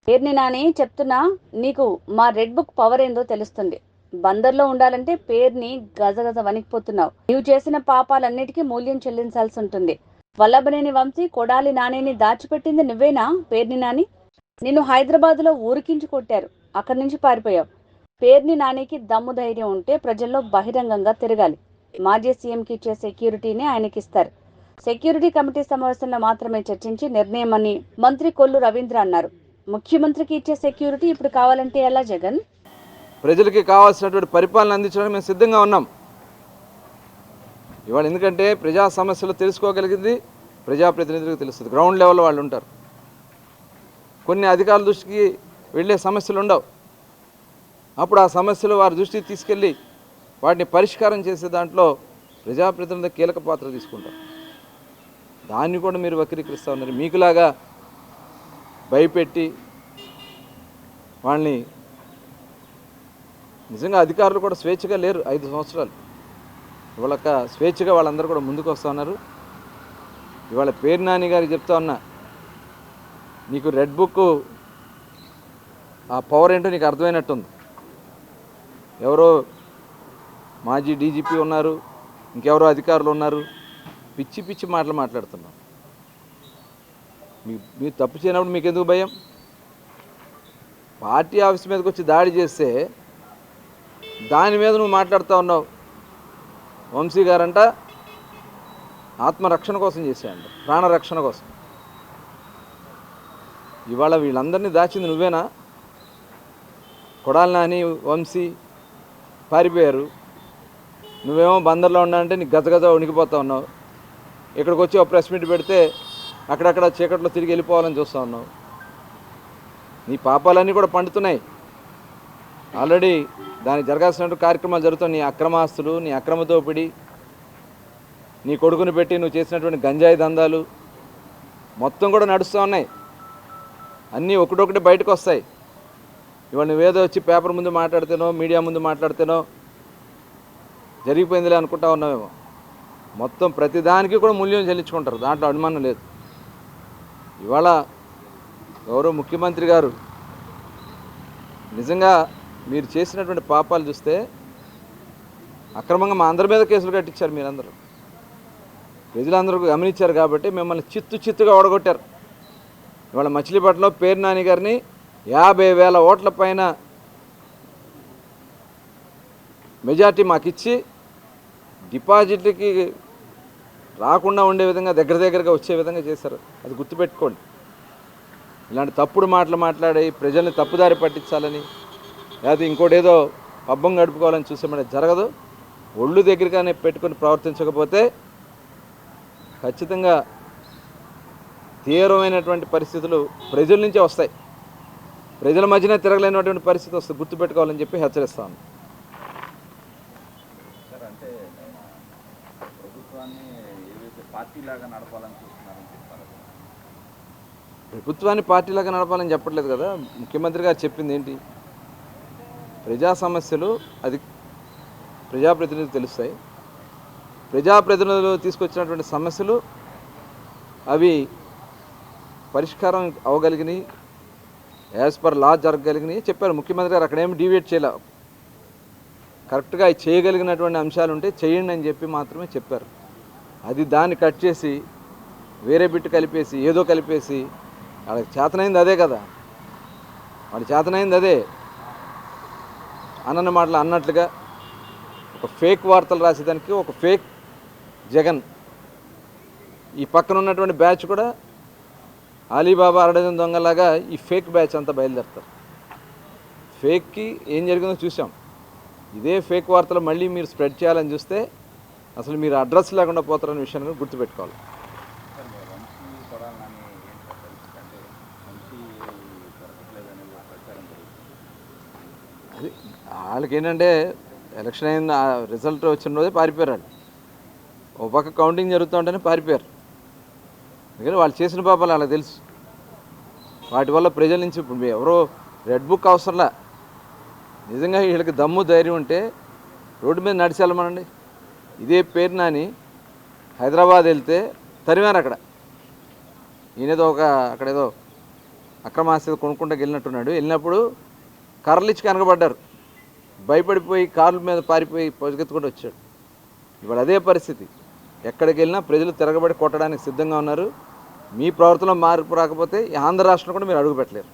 పేర్ని నాని చెప్తున్నా, నీకు మా రెడ్ బుక్ పవర్ ఏందో తెలుస్తుంది. బందర్లో ఉండాలంటే పేరుని గజగజ వణికిపోతున్నావు. నీవు చేసిన పాపాలన్నిటికీ మూల్యం చెల్లించాల్సి ఉంటుంది. వల్లభనేని వంశీ కొడాలి నానిని దాచిపెట్టింది నువ్వేనా పేర్ని నాని? నిన్ను హైదరాబాద్లో ఊరికించి కొట్టారు, అక్కడి నుంచి పారిపోయావు. పేర్ని నానికి దమ్ము ధైర్యం ఉంటే ప్రజల్లో బహిరంగంగా తిరగాలి. మాజీ సీఎంకి ఇచ్చే సెక్యూరిటీని ఆయనకి ఇస్తారు. సెక్యూరిటీ కమిటీ సమావేశంలో మాత్రమే చర్చించి నిర్ణయమని మంత్రి కొల్లు రవీంద్ర అన్నారు. ముఖ్యమంత్రికి ఇచ్చే సెక్యూరిటీ ఇప్పుడు కావాలంటే ఎలా జగన్? ప్రజలకి కావాల్సినటువంటి పరిపాలన అందించడానికి మేము సిద్ధంగా ఉన్నాం ఇవాళ. ఎందుకంటే ప్రజా సమస్యలు తెలుసుకోగలిగింది ప్రజాప్రతినిధులకు తెలుస్తుంది. గ్రౌండ్ లెవెల్లో వాళ్ళు ఉంటారు. కొన్ని అధికారుల దృష్టికి వెళ్ళే సమస్యలు ఉండవు. అప్పుడు ఆ సమస్యలు వారి దృష్టికి తీసుకెళ్ళి వాటిని పరిష్కారం చేసే దాంట్లో ప్రజాప్రతినిధులు కీలక పాత్ర తీసుకుంటారు. దాన్ని కూడా మీరు వక్రీకరిస్తూ ఉన్నారు. మీకులాగా భయపెట్టి వాళ్ళని, నిజంగా అధికారులు కూడా స్వేచ్ఛగా లేరు. 5 సంవత్సరాలు ఇవాళ స్వేచ్ఛగా వాళ్ళందరూ కూడా ముందుకు వస్తూ ఉన్నారు. ఇవాళ పేర్ని నాని గారికి చెప్తా ఉన్నా, నీకు రెడ్ బుక్ ఆ పవర్ ఏంటో నీకు అర్థమైనట్టుంది. ఎవరో మాజీ డీజీపీ ఉన్నారు, ఇంకెవరో అధికారులు ఉన్నారు, పిచ్చి పిచ్చి మాటలు మాట్లాడుతున్నాం. మీరు తప్పు చేయనప్పుడు మీకు ఎందుకు భయం? పార్టీ ఆఫీస్ మీదకి వచ్చి దాడి చేస్తే దాని మీద నువ్వు మాట్లాడుతూ ఉన్నావు. వంశీ గారంట ఆత్మరక్షణ కోసం చేశాయంట, ప్రాణరక్షణ కోసం. ఇవాళ వీళ్ళందరినీ దాచింది నువ్వేనా? కొడాలి నాని, వంశీ పారిపోయారు. నువ్వేమో బందర్లో ఉన్నానంటే నీకు గజగజ ఉనికిపోతా ఉన్నావు. ఇక్కడికి వచ్చి ఒక ప్రెస్ మీట్ పెడితే అక్కడక్కడ చీకట్లో తిరిగి వెళ్ళిపోవాలని చూస్తూ ఉన్నావు. నీ పాపాలన్నీ కూడా పండుతున్నాయి. ఆల్రెడీ దానికి జరగాల్సినట్టు కార్యక్రమాలు జరుగుతాయి. నీ అక్రమాస్తులు, నీ అక్రమ దోపిడీ, నీ కొడుకుని పెట్టి నువ్వు చేసినటువంటి గంజాయి దందాలు మొత్తం కూడా నడుస్తూ ఉన్నాయి. అన్నీ ఒకటొకటి బయటకు వస్తాయి. ఇవాళ నువ్వేదో వచ్చి పేపర్ ముందు మాట్లాడితేనో, మీడియా ముందు మాట్లాడితేనో జరిగిపోయిందిలే అనుకుంటా ఉన్నామేమో. మొత్తం ప్రతిదానికి కూడా మూల్యం చెల్లించుకుంటారు, దాంట్లో అనుమానం లేదు. ఇవాళ గౌరవ ముఖ్యమంత్రి గారు నిజంగా మీరు చేసినటువంటి పాపాలు చూస్తే అక్రమంగా మా అందరి మీద కేసులు కట్టించారు. మీరందరూ ప్రజలందరూ గమనించారు కాబట్టి మిమ్మల్ని చిత్తుగా ఓడగొట్టారు. ఇవాళ మచిలీపట్నంలో పేర్ని నాని గారిని 50,000 ఓట్ల పైన మెజార్టీ మాకు ఇచ్చి డిపాజిట్లకి రాకుండా ఉండే విధంగా దగ్గరగా వచ్చే విధంగా చేశారు. అది గుర్తుపెట్టుకోండి. ఇలాంటి తప్పుడు మాటలు మాట్లాడి ప్రజల్ని తప్పుదారి పట్టించాలని, లేదా ఇంకోటేదో పబ్బం గడుపుకోవాలని చూసేమంటే జరగదు. ఒళ్ళు దగ్గరగానే పెట్టుకొని ప్రవర్తించకపోతే ఖచ్చితంగా తీవ్రమైనటువంటి పరిస్థితులు ప్రజల నుంచే వస్తాయి. ప్రజల మధ్యనే తిరగలేనటువంటి పరిస్థితి వస్తుంది. గుర్తుపెట్టుకోవాలని చెప్పి హెచ్చరిస్తాను. అంటే ప్రభుత్వాన్ని ఏదైతే పార్టీలాగా నడపాలని చూస్తున్నారని చెప్తారు. ప్రభుత్వాన్ని పార్టీలాగా నడపాలని చెప్పట్లేదు కదా. ముఖ్యమంత్రి గారు చెప్పింది ఏంటి? ప్రజా సమస్యలు అది ప్రజాప్రతినిధులు తెలుస్తాయి. ప్రజాప్రతినిధులు తీసుకొచ్చినటువంటి సమస్యలు అవి పరిష్కారం అవ్వగలిగినాయి, యాజ్ పర్ లా జరగగలిగినాయి చెప్పారు ముఖ్యమంత్రి గారు. అక్కడేమి డీవియేట్ చేయలే. కరెక్ట్గా చేయగలిగినటువంటి అంశాలు ఉంటే చేయండి అని చెప్పి మాత్రమే చెప్పారు. అది దాన్ని కట్ చేసి వేరే బిట్టు కలిపేసి ఏదో కలిపేసి వాళ్ళకి చేతనైంది అదే కదా. వాడి చేతనైంది అదే. అన్న మాటలు అన్నట్లుగా ఒక ఫేక్ వార్తలు రాసేదానికి ఒక ఫేక్ జగన్. ఈ పక్కన ఉన్నటువంటి బ్యాచ్ కూడా అలీబాబా అరడజన్ దొంగలాగా ఈ ఫేక్ బ్యాచ్ అంతా బయలుదేరుతారు. ఫేక్కి ఏం జరిగిందో చూసాం. ఇదే ఫేక్ వార్తలు మళ్ళీ మీరు స్ప్రెడ్ చేయాలని చూస్తే అసలు మీరు అడ్రస్ లేకుండా పోతారనే విషయాన్ని కూడా గుర్తుపెట్టుకోవాలి. అది వాళ్ళకి ఏంటంటే ఎలక్షన్ అయిన రిజల్ట్ వచ్చిన రోజే పారిపోయారు. వాళ్ళు ఒక పక్క కౌంటింగ్ జరుగుతూ ఉంటేనే పారిపోయారు. ఎందుకంటే వాళ్ళు చేసిన పాపాలు వాళ్ళకి తెలుసు. వాటి వల్ల ప్రజల నుంచి ఇప్పుడు ఎవరో రెడ్ బుక్ అవసరంలా. నిజంగా వీళ్ళకి దమ్ము ధైర్యం ఉంటే రోడ్డు మీద నడిచి వెళ్ళమనండి. ఇదే పేర్ని నాని హైదరాబాద్ వెళ్తే తరిమారు. అక్కడ ఈయనేదో అక్కడేదో అక్రమ ఆస్తి కొనుక్కుంటూ వెళ్ళినట్టున్నాడు. వెళ్ళినప్పుడు కర్రలిచ్చి కనకబడ్డారు, భయపడిపోయి కార్ల మీద పారిపోయి పొజగెత్తుకుంటూ వచ్చాడు. ఇవాళ అదే పరిస్థితి. ఎక్కడికి వెళ్ళినా ప్రజలు తిరగబడి కొట్టడానికి సిద్ధంగా ఉన్నారు. మీ ప్రవర్తనలో మార్పు రాకపోతే ఈ ఆంధ్ర రాష్ట్రంలో కూడా మీరు అడుగు పెట్టలేరు.